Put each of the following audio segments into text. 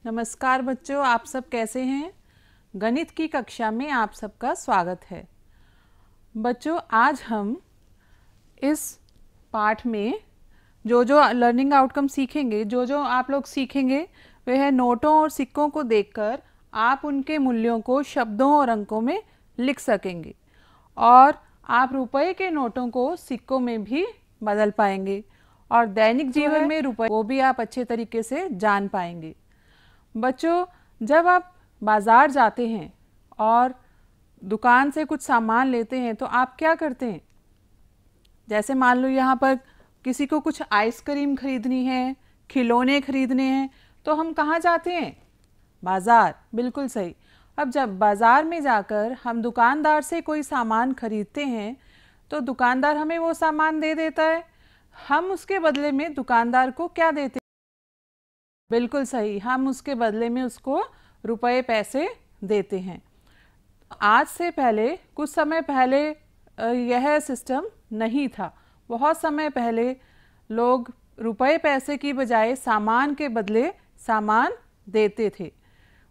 नमस्कार बच्चों, आप सब कैसे हैं। गणित की कक्षा में आप सबका स्वागत है। बच्चों, आज हम इस पाठ में जो जो लर्निंग आउटकम सीखेंगे, जो जो आप लोग सीखेंगे वह है नोटों और सिक्कों को देखकर आप उनके मूल्यों को शब्दों और अंकों में लिख सकेंगे और आप रुपए के नोटों को सिक्कों में भी बदल पाएंगे और दैनिक जीवन में रुपए को भी आप अच्छे तरीके से जान पाएंगे। बच्चों, जब आप बाज़ार जाते हैं और दुकान से कुछ सामान लेते हैं तो आप क्या करते हैं? जैसे मान लो यहाँ पर किसी को कुछ आइसक्रीम खरीदनी है, खिलौने खरीदने हैं, तो हम कहाँ जाते हैं? बाज़ार। बिल्कुल सही। अब जब बाज़ार में जाकर हम दुकानदार से कोई सामान खरीदते हैं तो दुकानदार हमें वो सामान दे देता है, हम उसके बदले में दुकानदार को क्या देते हैं? बिल्कुल सही, हम उसके बदले में उसको रुपए पैसे देते हैं। आज से पहले, कुछ समय पहले यह सिस्टम नहीं था। बहुत समय पहले लोग रुपए पैसे की बजाय सामान के बदले सामान देते थे।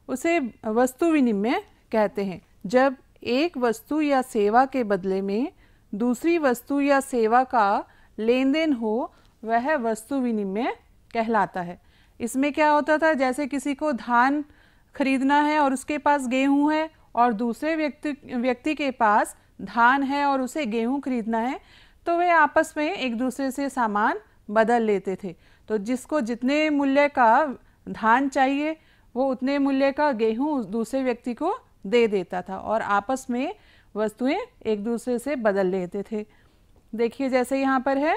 उसे वस्तु विनिमय कहते हैं। जब एक वस्तु या सेवा के बदले में दूसरी वस्तु या सेवा का लेन देन हो, वह वस्तु विनिमय कहलाता है। इसमें क्या होता था, जैसे किसी को धान खरीदना है और उसके पास गेहूं है और दूसरे व्यक्ति के पास धान है और उसे गेहूं खरीदना है, तो वे आपस में एक दूसरे से सामान बदल लेते थे। तो जिसको जितने मूल्य का धान चाहिए वो उतने मूल्य का गेहूं दूसरे व्यक्ति को दे देता था और आपस में वस्तुएं एक दूसरे से बदल लेते थे। देखिए, जैसे यहाँ पर है,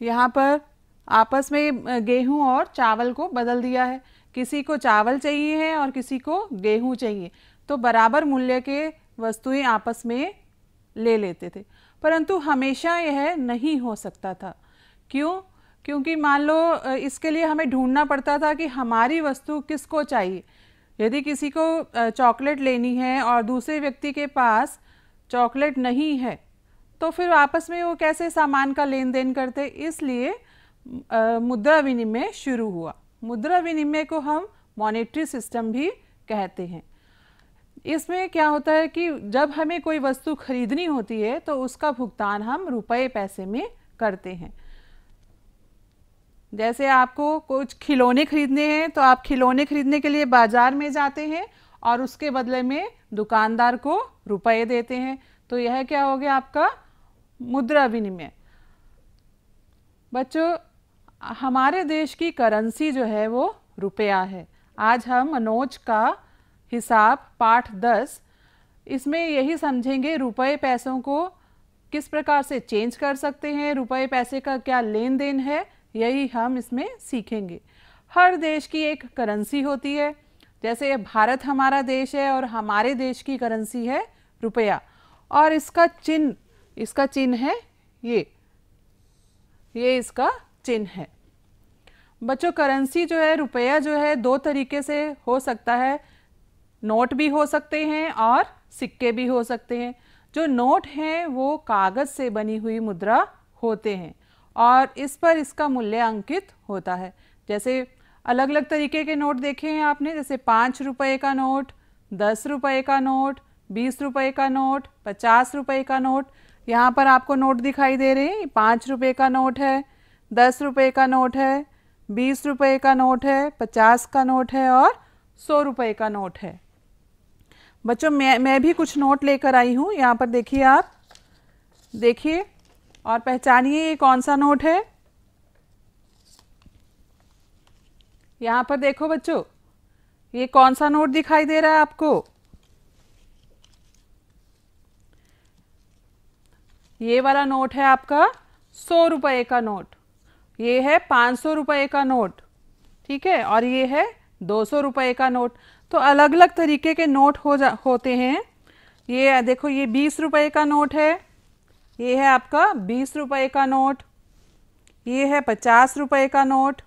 यहाँ पर आपस में गेहूं और चावल को बदल दिया है। किसी को चावल चाहिए है और किसी को गेहूं चाहिए, तो बराबर मूल्य के वस्तुएं आपस में ले लेते थे। परंतु हमेशा यह नहीं हो सकता था। क्यों? क्योंकि मान लो इसके लिए हमें ढूंढना पड़ता था कि हमारी वस्तु किसको चाहिए। यदि किसी को चॉकलेट लेनी है और दूसरे व्यक्ति के पास चॉकलेट नहीं है, तो फिर आपस में वो कैसे सामान का लेन देन करते। इसलिए मुद्रा विनिमय शुरू हुआ। मुद्रा विनिमय को हम मॉनेटरी सिस्टम भी कहते हैं। इसमें क्या होता है कि जब हमें कोई वस्तु खरीदनी होती है तो उसका भुगतान हम रुपए पैसे में करते हैं। जैसे आपको कुछ खिलौने खरीदने हैं तो आप खिलौने खरीदने के लिए बाजार में जाते हैं और उसके बदले में दुकानदार को रुपए देते हैं। तो यह क्या हो गया, आपका मुद्रा विनिमय। बच्चों, हमारे देश की करेंसी जो है वो रुपया है। आज हम मनोज का हिसाब पाठ 10, इसमें यही समझेंगे रुपए पैसों को किस प्रकार से चेंज कर सकते हैं, रुपए पैसे का क्या लेन देन है, यही हम इसमें सीखेंगे। हर देश की एक करेंसी होती है। जैसे भारत हमारा देश है और हमारे देश की करेंसी है रुपया, और इसका चिन्ह है ये इसका चिन्ह है। बच्चों, करेंसी जो है, रुपया जो है, दो तरीके से हो सकता है। नोट भी हो सकते हैं और सिक्के भी हो सकते हैं। जो नोट हैं वो कागज़ से बनी हुई मुद्रा होते हैं और इस पर इसका मूल्य अंकित होता है। जैसे अलग अलग तरीके के नोट देखे हैं आपने, जैसे 5 रुपए का नोट, 10 रुपए का नोट, 20 रुपए का नोट, 50 रुपए का नोट। यहाँ पर आपको नोट दिखाई दे रहे हैं। 5 रुपए का नोट है, 10 रुपए का नोट है, 20 रुपए का नोट है, 50 का नोट है और 100 रुपए का नोट है। बच्चों, मैं भी कुछ नोट लेकर आई हूँ। यहाँ पर देखिए, आप देखिए और पहचानिए ये कौन सा नोट है। यहाँ पर देखो बच्चों, ये कौन सा नोट दिखाई दे रहा है आपको? ये वाला नोट है आपका 100 रुपए का नोट। ये है 500 रुपए का नोट, ठीक है, और ये है 200 रुपए का नोट। तो अलग अलग तरीके के नोट होते हैं। ये देखो, ये 20 रुपए का नोट है, ये है आपका 20 रुपए का नोट, ये है 50 रुपए का नोट।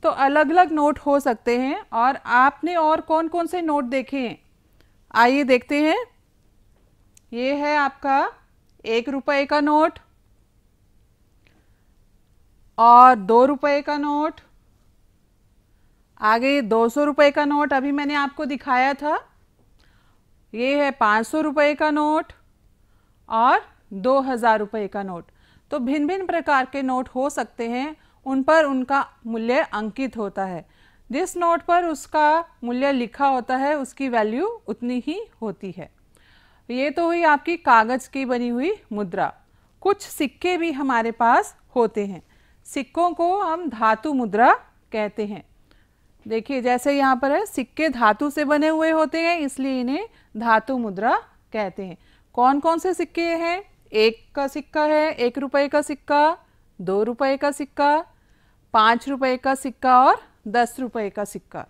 तो अलग अलग नोट हो सकते हैं। और आपने और कौन कौन से नोट देखे हैं, आइए देखते हैं। ये है आपका 1 रुपए का नोट और 2 रुपए का नोट आगे 200 रुपये का नोट अभी मैंने आपको दिखाया था, ये है 500 रुपये का नोट और 2000 रुपये का नोट। तो भिन्न भिन्न प्रकार के नोट हो सकते हैं, उन पर उनका मूल्य अंकित होता है। जिस नोट पर उसका मूल्य लिखा होता है उसकी वैल्यू उतनी ही होती है। ये तो हुई आपकी कागज़ की बनी हुई मुद्रा। कुछ सिक्के भी हमारे पास होते हैं, सिक्कों को हम धातु मुद्रा कहते हैं। देखिए जैसे यहाँ पर है, सिक्के धातु से बने हुए होते हैं इसलिए इन्हें धातु मुद्रा कहते हैं। कौन कौन से सिक्के हैं? 1 का सिक्का है, 1 रुपये का सिक्का, 2 रुपये का सिक्का, 5 रुपये का सिक्का और 10 रुपये का सिक्का।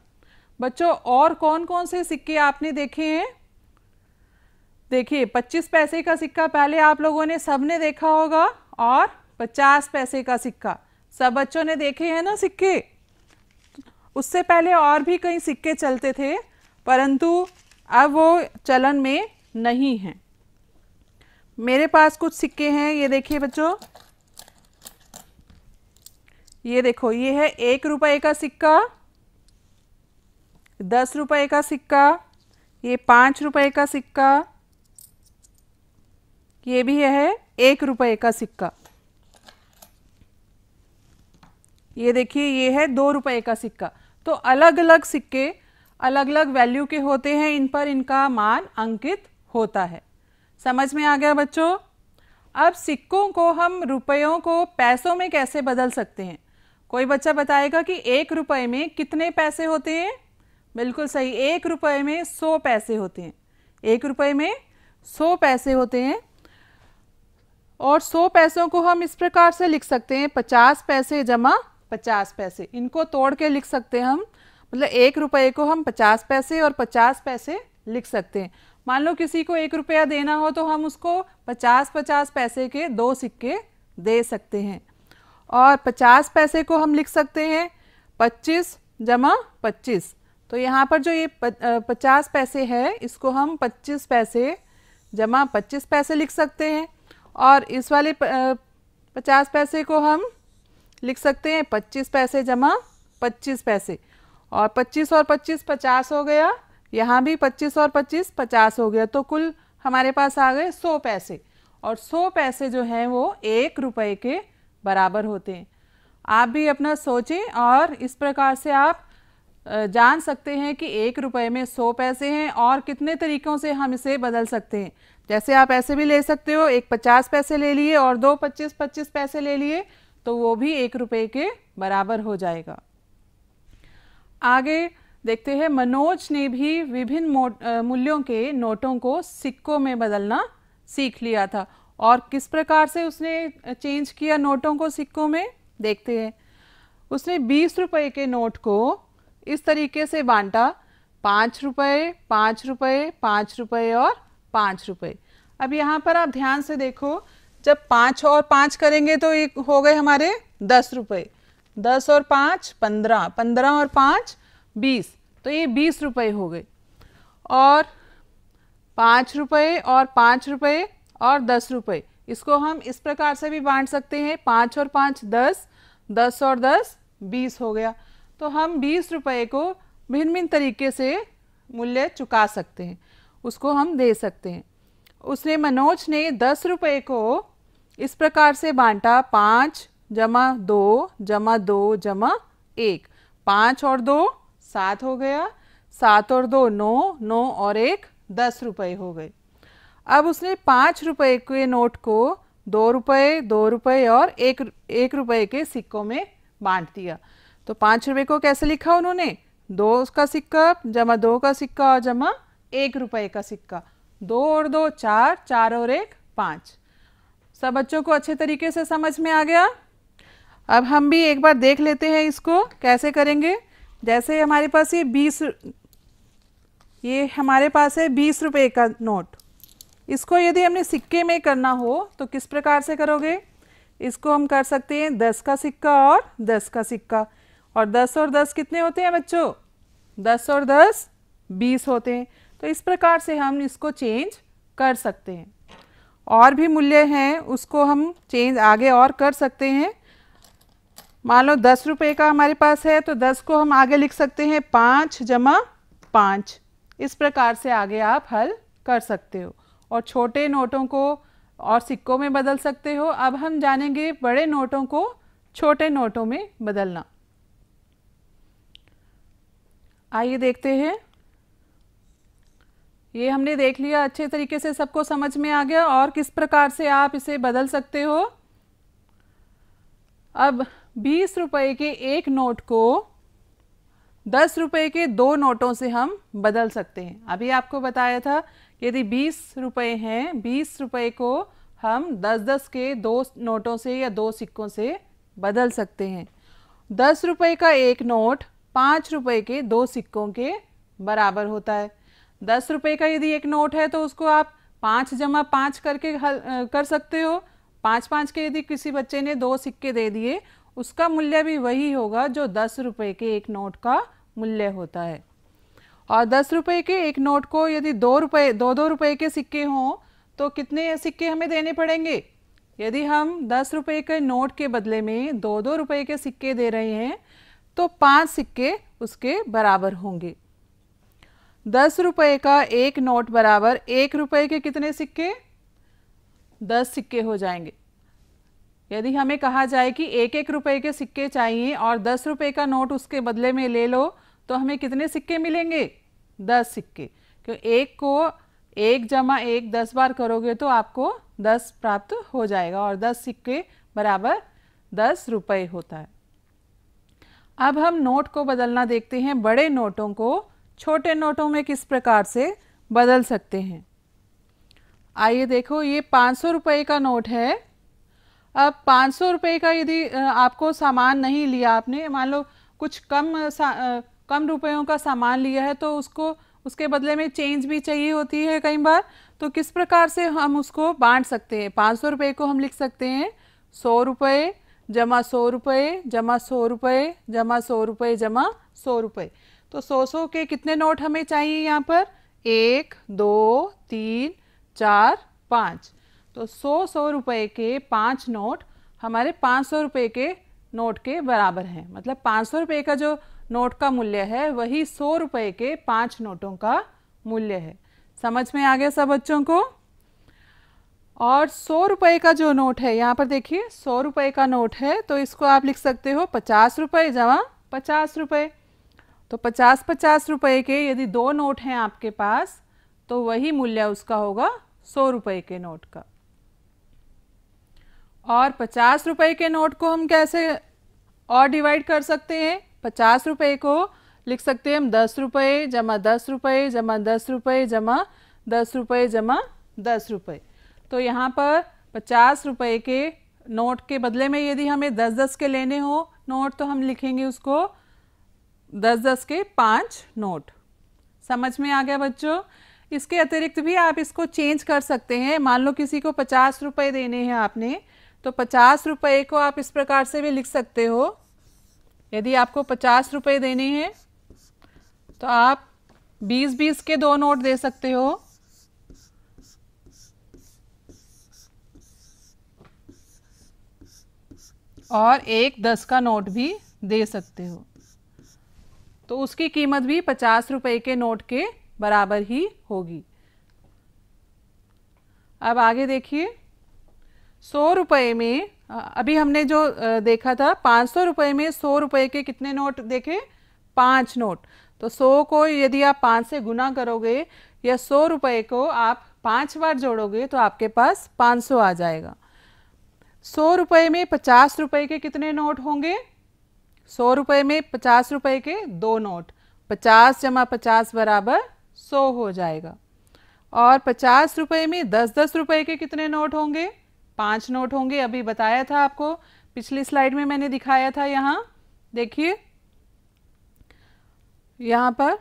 बच्चों और कौन कौन से सिक्के आपने देखे हैं? देखिए 25 पैसे का सिक्का पहले आप लोगों ने सबने देखा होगा, और 50 पैसे का सिक्का सब बच्चों ने देखे हैं ना सिक्के। उससे पहले और भी कई सिक्के चलते थे, परंतु अब वो चलन में नहीं हैं। मेरे पास कुछ सिक्के हैं, ये देखिए बच्चों, ये देखो, ये है 1 रुपये का सिक्का, 10 रुपये का सिक्का, ये 5 रुपये का सिक्का, ये भी है 1 रुपये का सिक्का, ये देखिए ये है 2 रुपये का सिक्का। तो अलग अलग सिक्के अलग अलग वैल्यू के होते हैं, इन पर इनका मान अंकित होता है। समझ में आ गया बच्चों? अब सिक्कों को हम रुपयों को पैसों में कैसे बदल सकते हैं? कोई बच्चा बताएगा कि 1 रुपये में कितने पैसे होते हैं? बिल्कुल सही, 1 रुपये में 100 पैसे होते हैं। 1 रुपये में 100 पैसे होते हैं, और 100 पैसों को हम इस प्रकार से लिख सकते हैं, 50 पैसे जमा 50 पैसे। इनको तोड़ के लिख सकते हैं हम, मतलब 1 रुपये को हम 50 पैसे और 50 पैसे लिख सकते हैं। मान लो किसी को 1 रुपया देना हो तो हम उसको 50-50 पैसे के 2 सिक्के दे सकते हैं। और 50 पैसे को हम लिख सकते हैं 25 जमा 25। तो यहाँ पर जो ये 50 पैसे है इसको हम 25 पैसे जमा 25 पैसे लिख सकते हैं, और इस वाले 50 पैसे को हम लिख सकते हैं 25 पैसे जमा 25 पैसे। और 25 और 25 50 हो गया, यहाँ भी 25 और 25 50 हो गया। तो कुल हमारे पास आ गए 100 पैसे, और 100 पैसे जो हैं वो 1 रुपये के बराबर होते हैं। आप भी अपना सोचें, और इस प्रकार से आप जान सकते हैं कि 1 रुपये में 100 पैसे हैं, और कितने तरीक़ों से हम इसे बदल सकते हैं। जैसे आप ऐसे भी ले सकते हो, एक 50 पैसे ले लिए और 2 25-25 पैसे ले लिए, तो वो भी 1 रुपये के बराबर हो जाएगा। आगे देखते हैं, मनोज ने भी विभिन्न मूल्यों के नोटों को सिक्कों में बदलना सीख लिया था। और किस प्रकार से उसने चेंज किया नोटों को सिक्कों में, देखते हैं। उसने 20 रुपये के नोट को इस तरीके से बांटा, 5 रुपये, 5 रुपये, 5 रुपये और 5 रुपये। अब यहाँ पर आप ध्यान से देखो, जब 5 और 5 करेंगे तो ये हो गए हमारे 10 रुपये, 10 और 5 15, 15 और 5 20, तो ये 20 रुपये हो गए। और 5 रुपये और 5 रुपये और 10 रुपये, इसको हम इस प्रकार से भी बांट सकते हैं, 5 और 5 10, 10 और 10 20 हो गया। तो हम 20 रुपये को भिन्न भिन्न तरीके से मूल्य चुका सकते हैं, उसको हम दे सकते हैं। उसने मनोज ने 10 रुपये को इस प्रकार से बांटा, 5 जमा 2 जमा 2 जमा 1, 5 और 2 7 हो गया, 7 और 2 9, 9 और 1 10 रुपये हो गए। अब उसने 5 रुपये के नोट को 2 रुपये, 2 रुपये और 1 रुपये के सिक्कों में बांट दिया। तो 5 रुपये को कैसे लिखा उन्होंने, 2 का सिक्का जमा 2 का सिक्का और जमा 1 रुपये का सिक्का, 2 और 2 4, 4 और 1 5। सब बच्चों को अच्छे तरीके से समझ में आ गया। अब हम भी एक बार देख लेते हैं इसको कैसे करेंगे। जैसे हमारे पास ये हमारे पास है 20 रुपये का नोट, इसको यदि हमने सिक्के में करना हो तो किस प्रकार से करोगे? इसको हम कर सकते हैं 10 का सिक्का और 10 का सिक्का, और 10 और 10 कितने होते हैं बच्चों? 10 और 10 20 होते हैं। तो इस प्रकार से हम इसको चेंज कर सकते हैं। और भी मूल्य हैं उसको हम चेंज आगे और कर सकते हैं। मान लो 10 रुपये का हमारे पास है तो 10 को हम आगे लिख सकते हैं 5 जमा 5। इस प्रकार से आगे आप हल कर सकते हो और छोटे नोटों को और सिक्कों में बदल सकते हो। अब हम जानेंगे बड़े नोटों को छोटे नोटों में बदलना। आइए देखते हैं। ये हमने देख लिया, अच्छे तरीके से सबको समझ में आ गया और किस प्रकार से आप इसे बदल सकते हो। अब 20 रुपए के एक नोट को 10 रुपए के दो नोटों से हम बदल सकते हैं। अभी आपको बताया था यदि 20 रुपए हैं, 20 रुपए को हम 10-10 के दो नोटों से या दो सिक्कों से बदल सकते हैं। 10 रुपए का एक नोट 5 रुपए के दो सिक्कों के बराबर होता है। 10 रुपए का यदि एक नोट है तो उसको आप 5 जमा 5 करके हल कर सकते हो। 5-5 के यदि किसी बच्चे ने दो सिक्के दे दिए, उसका मूल्य भी वही होगा जो 10 रुपए के एक नोट का मूल्य होता है। और 10 रुपए के एक नोट को यदि 2 रुपए के सिक्के हों तो कितने सिक्के हमें देने पड़ेंगे? यदि हम 10 रुपए के नोट के बदले में 2 रुपए के सिक्के दे रहे हैं तो 5 सिक्के उसके बराबर होंगे। 10 रुपए का एक नोट बराबर 1 रुपए के कितने सिक्के? 10 सिक्के हो जाएंगे। यदि हमें कहा जाए कि 1-1 रुपए के सिक्के चाहिए और 10 रुपए का नोट उसके बदले में ले लो तो हमें कितने सिक्के मिलेंगे? 10 सिक्के। क्योंकि एक को 1 जमा 1 10 बार करोगे तो आपको 10 प्राप्त हो जाएगा और 10 सिक्के बराबर 10 रुपए होता है। अब हम नोट को बदलना देखते हैं। बड़े नोटों को छोटे नोटों में किस प्रकार से बदल सकते हैं। आइए देखो, ये 500 रुपये का नोट है। अब 500 रुपये का यदि आपको सामान नहीं लिया, आपने मान लो कुछ कम रुपयों का सामान लिया है तो उसके बदले में चेंज भी चाहिए होती है कई बार, तो किस प्रकार से हम उसको बांट सकते हैं। 500 रुपये को हम लिख सकते हैं 100 रुपये जमा 100 रुपये जमा 100 रुपये जमा 100 रुपये जमा 100 रुपये। तो 100 के कितने नोट हमें चाहिए यहाँ पर? 1 2 3 4 5। तो 100 रुपये के 5 नोट हमारे 500 रुपये के नोट के बराबर हैं। मतलब 500 रुपये का जो नोट का मूल्य है वही 100 रुपये के 5 नोटों का मूल्य है। समझ में आ गया सब बच्चों को? और 100 रुपये का जो नोट है, यहाँ पर देखिए 100 रुपये का नोट है तो इसको आप लिख सकते हो 50 रुपये जमा 50 रुपये। तो 50-50 रुपये के यदि दो नोट हैं आपके पास तो वही मूल्य उसका होगा 100 रुपये के नोट का। और 50 रुपये के नोट को हम कैसे और डिवाइड कर सकते हैं? 50 रुपये को लिख सकते हैं हम 10 रुपये जमा 10 रुपये जमा 10 रुपये जमा 10 रुपये जमा 10 रुपये। तो यहाँ पर 50 रुपये के नोट के बदले में यदि हमें 10-10 के लेने हो नोट तो हम लिखेंगे उसको 10-10 के 5 नोट। समझ में आ गया बच्चों? इसके अतिरिक्त भी आप इसको चेंज कर सकते हैं। मान लो किसी को 50 रुपये देने हैं आपने, तो 50 रुपये को आप इस प्रकार से भी लिख सकते हो। यदि आपको 50 रुपये देने हैं तो आप 20-20 के दो नोट दे सकते हो। और एक 10 का नोट भी दे सकते हो। तो उसकी कीमत भी 50 रुपये के नोट के बराबर ही होगी। अब आगे देखिए, 100 रुपये में अभी हमने जो देखा था 500 रुपये में 100 रुपये के कितने नोट देखे? 5 नोट। तो 100 को यदि आप 5 से गुना करोगे या 100 रुपये को आप 5 बार जोड़ोगे तो आपके पास 500 आ जाएगा। 100 रुपये में 50 रुपये के कितने नोट होंगे? 100 रुपये में 50 रुपये के दो नोट। 50 जमा 50 बराबर 100 हो जाएगा। और 50 रुपये में 10-10 रुपये के कितने नोट होंगे? 5 नोट होंगे। अभी बताया था आपको, पिछली स्लाइड में मैंने दिखाया था। यहाँ देखिए, यहाँ पर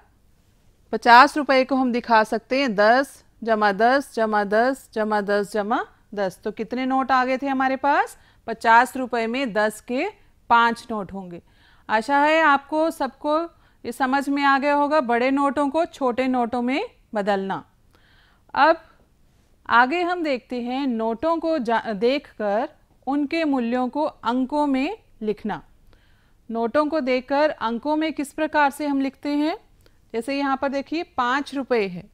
50 रुपये को हम दिखा सकते हैं 10 जमा 10 जमा 10 जमा 10 जमा 10। तो कितने नोट आ गए थे हमारे पास? 50 रुपये में 10 के 5 नोट होंगे। आशा है आपको सबको ये समझ में आ गया होगा बड़े नोटों को छोटे नोटों में बदलना। अब आगे हम देखते हैं नोटों को देखकर उनके मूल्यों को अंकों में लिखना। नोटों को देखकर अंकों में किस प्रकार से हम लिखते हैं। जैसे यहाँ पर देखिए 5 रुपये है,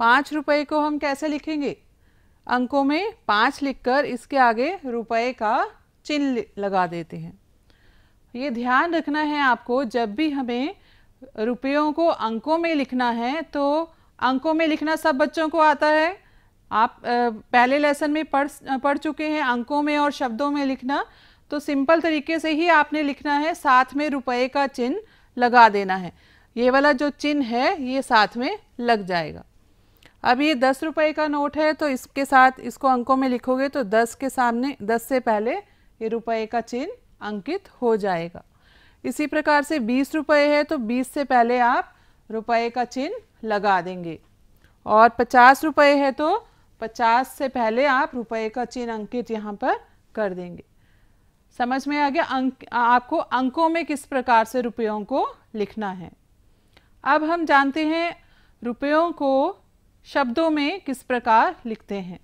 5 रुपये को हम कैसे लिखेंगे, अंकों में 5 लिखकर इसके आगे रुपये का चिन्ह लगा देते हैं। ये ध्यान रखना है आपको, जब भी हमें रुपयों को अंकों में लिखना है तो अंकों में लिखना सब बच्चों को आता है। आप पहले लेसन में पढ़ चुके हैं अंकों में और शब्दों में लिखना। तो सिंपल तरीके से ही आपने लिखना है, साथ में रुपये का चिन्ह लगा देना है। ये वाला जो चिन्ह है ये साथ में लग जाएगा। अब ये 10 रुपये का नोट है तो इसके साथ इसको अंकों में लिखोगे तो 10 के सामने 10 से पहले ये रुपये का चिन्ह अंकित हो जाएगा। इसी प्रकार से 20 रुपये है तो 20 से पहले आप रुपये का चिन्ह लगा देंगे, और 50 रुपये है तो 50 से पहले आप रुपये का चिन्ह अंकित यहाँ पर कर देंगे। समझ में आ गया आपको अंकों में किस प्रकार से रुपयों को लिखना है। अब हम जानते हैं रुपयों को शब्दों में किस प्रकार लिखते हैं।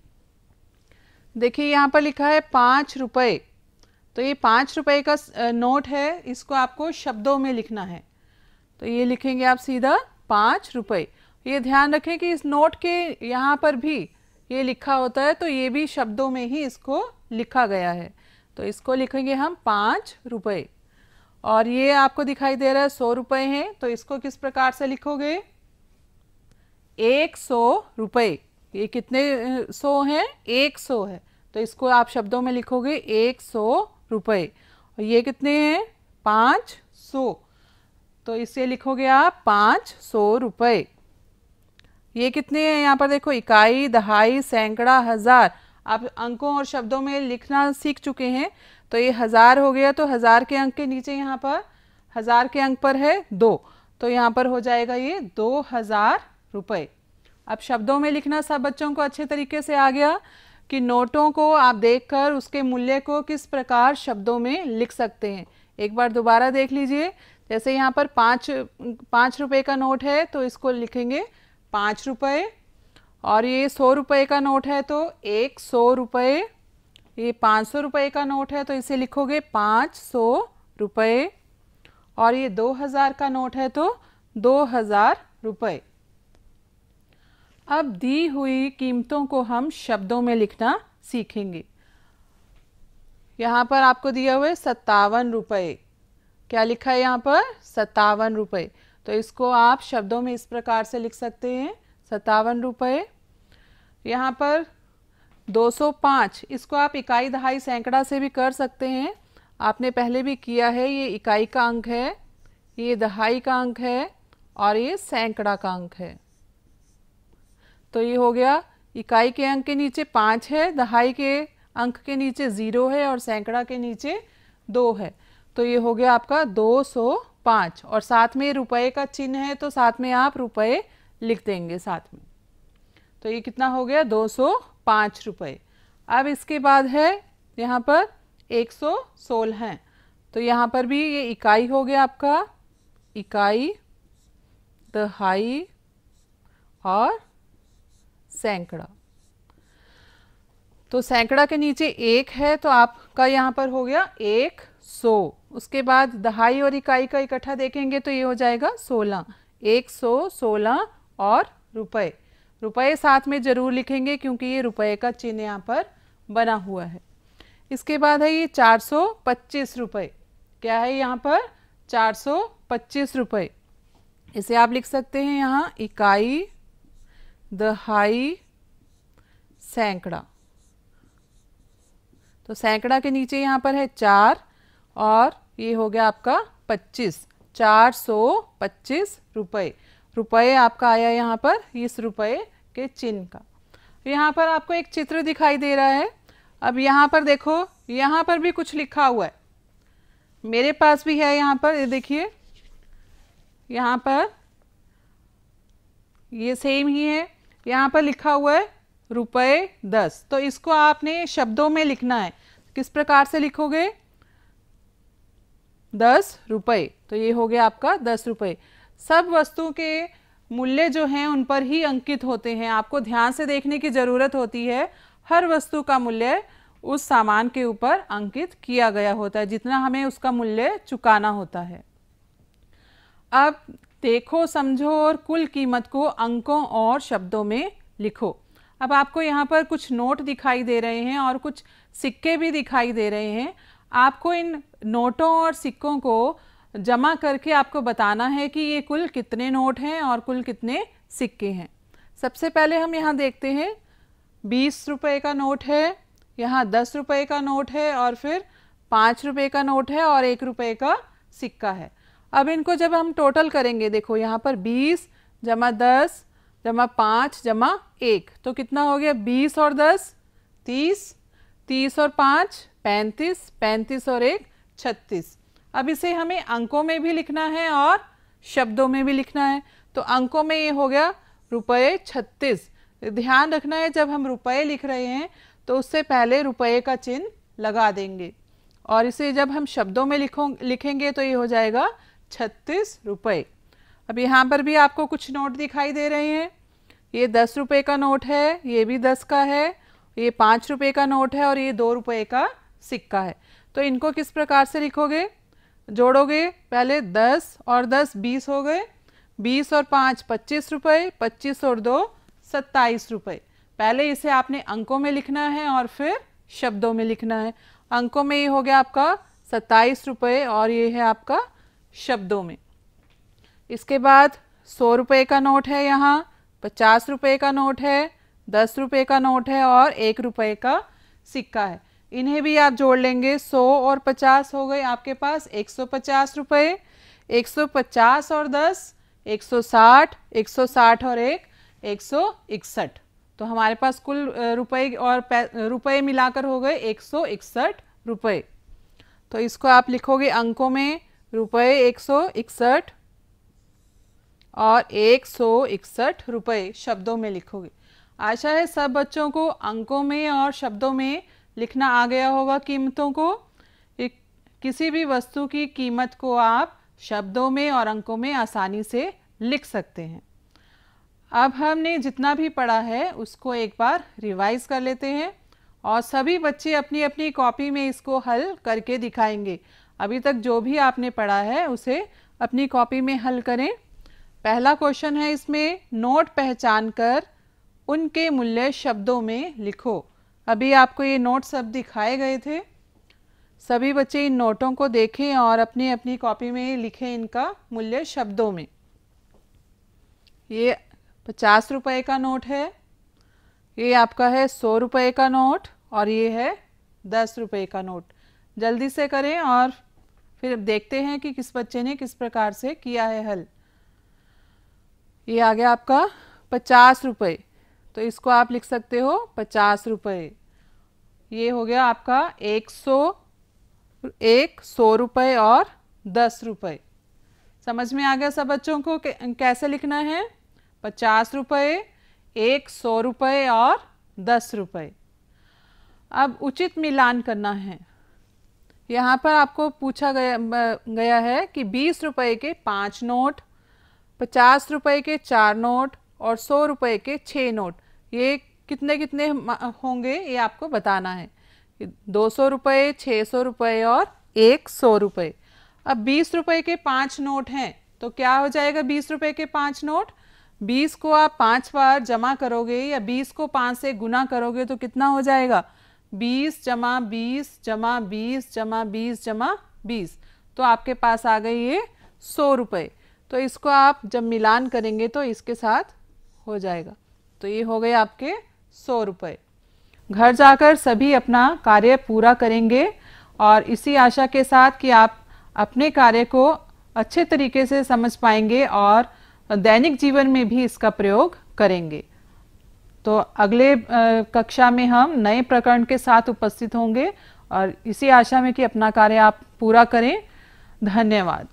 देखिए यहाँ पर लिखा है 5 रुपये, तो ये 5 रुपये का नोट है, इसको आपको शब्दों में लिखना है। तो ये लिखेंगे आप सीधा 5 रुपये। ये ध्यान रखें कि इस नोट के यहाँ पर भी ये लिखा होता है, तो ये भी शब्दों में ही इसको लिखा गया है। तो इसको लिखेंगे हम 5 रुपये। और ये आपको दिखाई दे रहा है 100 रुपये हैं, तो इसको किस प्रकार से लिखोगे, 100 रुपये। ये कितने 100 हैं, 100 है, तो इसको आप शब्दों में लिखोगे 100 रुपये। और ये कितने हैं, 500, तो इसे लिखोगे आप 500 रुपये। ये कितने हैं, यहाँ पर देखो इकाई, दहाई, सैकड़ा, हजार। आप अंकों और शब्दों में लिखना सीख चुके हैं। तो ये 1000 हो गया, तो 1000 के अंक के नीचे यहाँ पर 1000 के अंक पर है 2, तो यहाँ पर हो जाएगा ये 2000 रुपये। अब शब्दों में लिखना सब बच्चों को अच्छे तरीके से आ गया कि नोटों को आप देखकर उसके मूल्य को किस प्रकार शब्दों में लिख सकते हैं। एक बार दोबारा देख लीजिए। जैसे यहाँ पर 5 रुपये का नोट है तो इसको लिखेंगे 5 रुपये, और ये 100 रुपये का नोट है तो 100 रुपये। ये 500 रुपये का नोट है तो इसे लिखोगे 500 रुपये, और ये 2000 का नोट है तो 2000 रुपये। अब दी हुई कीमतों को हम शब्दों में लिखना सीखेंगे। यहाँ पर आपको दिया हुआ है 57 रुपये। क्या लिखा है यहाँ पर, 57 रुपये। तो इसको आप शब्दों में इस प्रकार से लिख सकते हैं, 57 रुपये। यहाँ पर 205, इसको आप इकाई, दहाई, सैकड़ा से भी कर सकते हैं। आपने पहले भी किया है। ये इकाई का अंक है, ये दहाई का अंक है, और ये सैकड़ा का अंक है। तो ये हो गया, इकाई के अंक के नीचे 5 है, दहाई के अंक के नीचे 0 है, और सैकड़ा के नीचे 2 है। तो ये हो गया आपका 205, और साथ में रुपये का चिन्ह है तो साथ में आप रुपये लिख देंगे साथ में। तो ये कितना हो गया, 205 रुपये। अब इसके बाद है यहाँ पर 116 हैं, तो यहाँ पर भी ये इकाई हो गया आपका, इकाई, दहाई और सैकड़ा। तो सैकड़ा के नीचे 1 है तो आपका यहाँ पर हो गया 100। उसके बाद दहाई और इकाई का इकट्ठा देखेंगे तो ये हो जाएगा 16, 116 और रुपये। रुपये साथ में जरूर लिखेंगे क्योंकि ये रुपये का चिन्ह यहाँ पर बना हुआ है। इसके बाद है ये 425 रुपये। क्या है यहाँ पर, 425 रुपये। इसे आप लिख सकते हैं यहाँ इकाई, दहाई, सैकड़ा। तो सैकड़ा के नीचे यहाँ पर है 4, और ये हो गया आपका 25, 425 रुपये। रुपये आपका आया यहाँ पर इस रुपये के चिन्ह का। यहाँ पर आपको एक चित्र दिखाई दे रहा है। अब यहाँ पर देखो, यहाँ पर भी कुछ लिखा हुआ है, मेरे पास भी है यहाँ पर। ये देखिए यहाँ पर ये सेम ही है, यहाँ पर लिखा हुआ है रुपये 10। तो इसको आपने शब्दों में लिखना है। किस प्रकार से लिखोगे, 10 रुपये। तो ये हो गया आपका 10 रुपये। सब वस्तु के मूल्य जो हैं उन पर ही अंकित होते हैं। आपको ध्यान से देखने की ज़रूरत होती है। हर वस्तु का मूल्य उस सामान के ऊपर अंकित किया गया होता है, जितना हमें उसका मूल्य चुकाना होता है। अब देखो, समझो और कुल कीमत को अंकों और शब्दों में लिखो। अब आपको यहाँ पर कुछ नोट दिखाई दे रहे हैं और कुछ सिक्के भी दिखाई दे रहे हैं। आपको इन नोटों और सिक्कों को जमा करके आपको बताना है कि ये कुल कितने नोट हैं और कुल कितने सिक्के हैं। सबसे पहले हम यहाँ देखते हैं 20 रुपये का नोट है, यहाँ 10 रुपये का नोट है और फिर 5 रुपये का नोट है और 1 रुपये का सिक्का है। अब इनको जब हम टोटल करेंगे, देखो यहाँ पर 20 जमा 10 जमा 5 जमा 1, तो कितना हो गया? 20 और 10 30, 30 और 5 35, 35 और 1 36। अब इसे हमें अंकों में भी लिखना है और शब्दों में भी लिखना है। तो अंकों में ये हो गया रुपये 36। ध्यान रखना है, जब हम रुपये लिख रहे हैं तो उससे पहले रुपये का चिन्ह लगा देंगे, और इसे जब हम शब्दों में लिखेंगे तो ये हो जाएगा 36 रुपये। अब यहाँ पर भी आपको कुछ नोट दिखाई दे रहे हैं। ये 10 रुपये का नोट है, ये भी 10 का है, ये 5 रुपये का नोट है और ये 2 रुपये का सिक्का है। तो इनको किस प्रकार से लिखोगे? जोड़ोगे, पहले 10 और 10 20 हो गए, 20 और 5 25 रुपये, 25 और 2 27 रुपये। पहले इसे आपने अंकों में लिखना है और फिर शब्दों में लिखना है। अंकों में ये हो गया आपका 27 रुपये और ये है आपका शब्दों में। इसके बाद 100 रुपये का नोट है, यहाँ 50 रुपये का नोट है, 10 रुपये का नोट है और 1 रुपये का सिक्का है। इन्हें भी आप जोड़ लेंगे, 100 और 50 हो गए आपके पास 150 रुपये, 150 और 10 160, 160 और 1 161। तो हमारे पास कुल रुपये और रुपये मिलाकर हो गए 161 रुपये। तो इसको आप लिखोगे अंकों में रुपये 161 और 161 रुपये शब्दों में लिखोगे। आशा है सब बच्चों को अंकों में और शब्दों में लिखना आ गया होगा कीमतों को। किसी भी वस्तु की कीमत को आप शब्दों में और अंकों में आसानी से लिख सकते हैं। अब हमने जितना भी पढ़ा है उसको एक बार रिवाइज कर लेते हैं और सभी बच्चे अपनी अपनी कॉपी में इसको हल करके दिखाएंगे। अभी तक जो भी आपने पढ़ा है उसे अपनी कॉपी में हल करें। पहला क्वेश्चन है, इसमें नोट पहचान कर उनके मूल्य शब्दों में लिखो। अभी आपको ये नोट सब दिखाए गए थे, सभी बच्चे इन नोटों को देखें और अपनी अपनी कॉपी में लिखें इनका मूल्य शब्दों में। ये 50 रुपये का नोट है, ये आपका है 100 रुपये का नोट और ये है 10 रुपये का नोट। जल्दी से करें और फिर देखते हैं कि किस बच्चे ने किस प्रकार से किया है हल। ये आ गया आपका 50 रुपये, तो इसको आप लिख सकते हो 50 रुपये। ये हो गया आपका 100 रुपये और 10 रुपये। समझ में आ गया सब बच्चों को कैसे लिखना है? 50 रुपये, 100 रुपये और 10 रुपये। अब उचित मिलान करना है। यहाँ पर आपको पूछा गया है कि 20 रुपये के 5 नोट, 50 रुपये के 4 नोट और 100 रुपये के 6 नोट, ये कितने कितने होंगे ये आपको बताना है। 200 रुपये, 600 रुपये और 100 रुपये। अब 20 रुपये के 5 नोट हैं तो क्या हो जाएगा? 20 रुपये के 5 नोट, 20 को आप 5 बार जमा करोगे या 20 को 5 से गुना करोगे तो कितना हो जाएगा? 20 जमा 20 जमा 20 जमा 20 जमा 20, तो आपके पास आ गई ये 100 रुपये। तो इसको आप जब मिलान करेंगे तो इसके साथ हो जाएगा। तो ये हो गए आपके 100 रुपये। घर जाकर सभी अपना कार्य पूरा करेंगे और इसी आशा के साथ कि आप अपने कार्य को अच्छे तरीके से समझ पाएंगे और दैनिक जीवन में भी इसका प्रयोग करेंगे। तो अगले कक्षा में हम नए प्रकरण के साथ उपस्थित होंगे और इसी आशा में कि अपना कार्य आप पूरा करें। धन्यवाद।